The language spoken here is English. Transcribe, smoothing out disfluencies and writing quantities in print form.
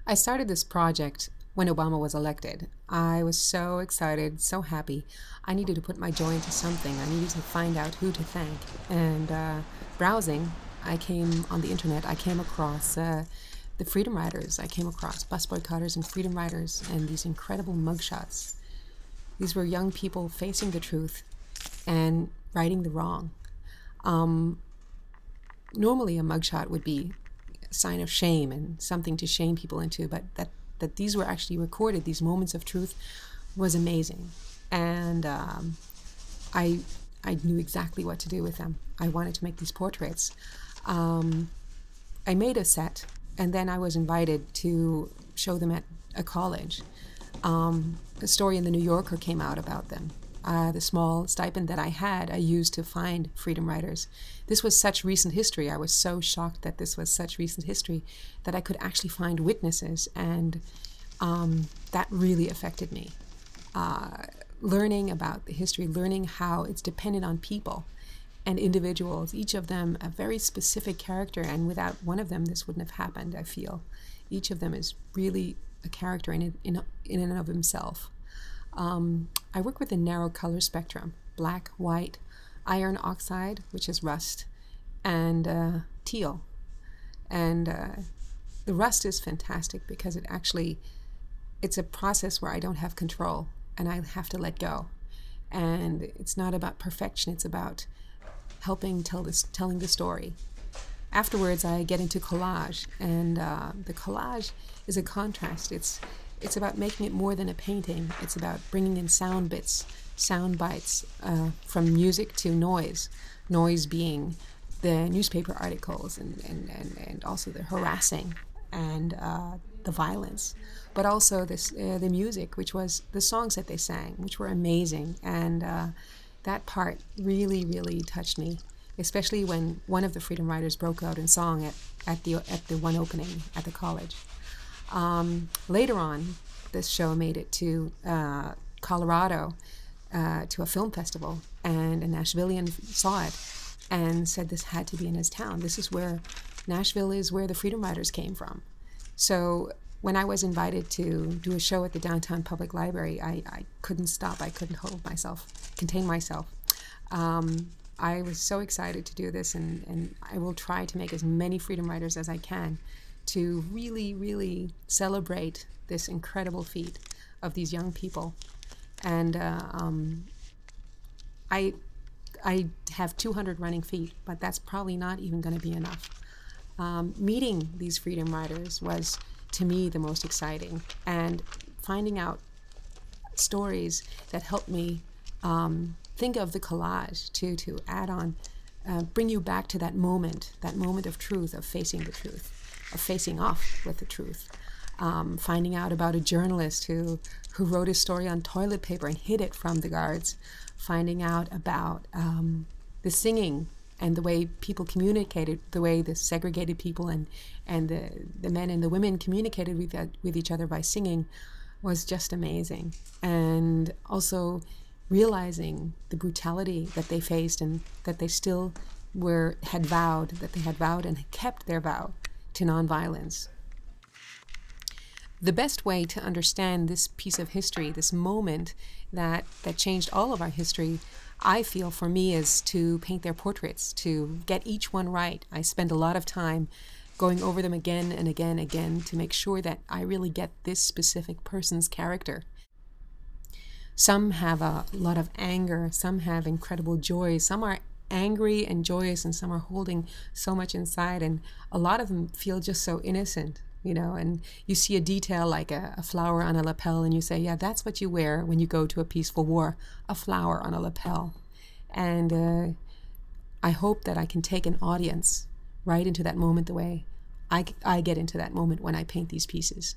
I started this project when Obama was elected. I was so excited, so happy. I needed to put my joy into something. I needed to find out who to thank. And browsing, I came on the internet, I came across the Freedom Riders. I came across bus boycotters and Freedom Riders and these incredible mugshots. These were young people facing the truth and righting the wrong. Normally a mugshot would be a sign of shame and something to shame people into, but that these were actually recorded, these moments of truth, was amazing. And I knew exactly what to do with them. I wanted to make these portraits. I made a set, and then I was invited to show them at a college. A story in the New Yorker came out about them. The small stipend that I had, I used to find Freedom Riders. This was such recent history. I was so shocked that this was such recent history that I could actually find witnesses, and that really affected me. Learning about the history, learning how it's dependent on people and individuals, each of them a very specific character, and without one of them this wouldn't have happened, I feel. Each of them is really a character in and of himself. I work with a narrow color spectrum: black, white, iron oxide, which is rust, and teal. And the rust is fantastic because it's a process where I don't have control and I have to let go. And it's not about perfection, it's about helping telling the story. Afterwards, I get into collage, and the collage is a contrast. It's about making it more than a painting. It's about bringing in sound bits, sound bites, from music to noise. Noise being the newspaper articles and also the harassing and the violence, but also the music, which was the songs that they sang, which were amazing. And that part really, really touched me, especially when one of the Freedom Riders broke out in song at the one opening at the college. Later on, this show made it to Colorado, to a film festival, and a Nashvilleian saw it and said this had to be in his town. Nashville is where the Freedom Riders came from. So when I was invited to do a show at the Downtown Public Library, I couldn't stop. I couldn't contain myself. I was so excited to do this, and I will try to make as many Freedom Riders as I can to really, really celebrate this incredible feat of these young people. And I have 200 running feet, but that's probably not even going to be enough. Meeting these Freedom Riders was, to me, the most exciting, and finding out stories that helped me think of the collage to add on, bring you back to that moment of truth, of facing the truth, of facing off with the truth. Finding out about a journalist who wrote his story on toilet paper and hid it from the guards. Finding out about the singing and the way people communicated, the way the segregated people and the men and the women communicated with each other by singing, was just amazing. And also realizing the brutality that they faced, and that they still had vowed and kept their vow to nonviolence. The best way to understand this piece of history, this moment that changed all of our history, I feel, for me, is to paint their portraits, to get each one right. I spend a lot of time going over them again and again and again to make sure that I really get this specific person's character. Some have a lot of anger, some have incredible joy, some are angry and joyous, and some are holding so much inside, and a lot of them feel just so innocent. And you see a detail like a flower on a lapel, and you say, yeah, that's what you wear when you go to a peaceful war, a flower on a lapel. And I hope that I can take an audience right into that moment the way I get into that moment when I paint these pieces.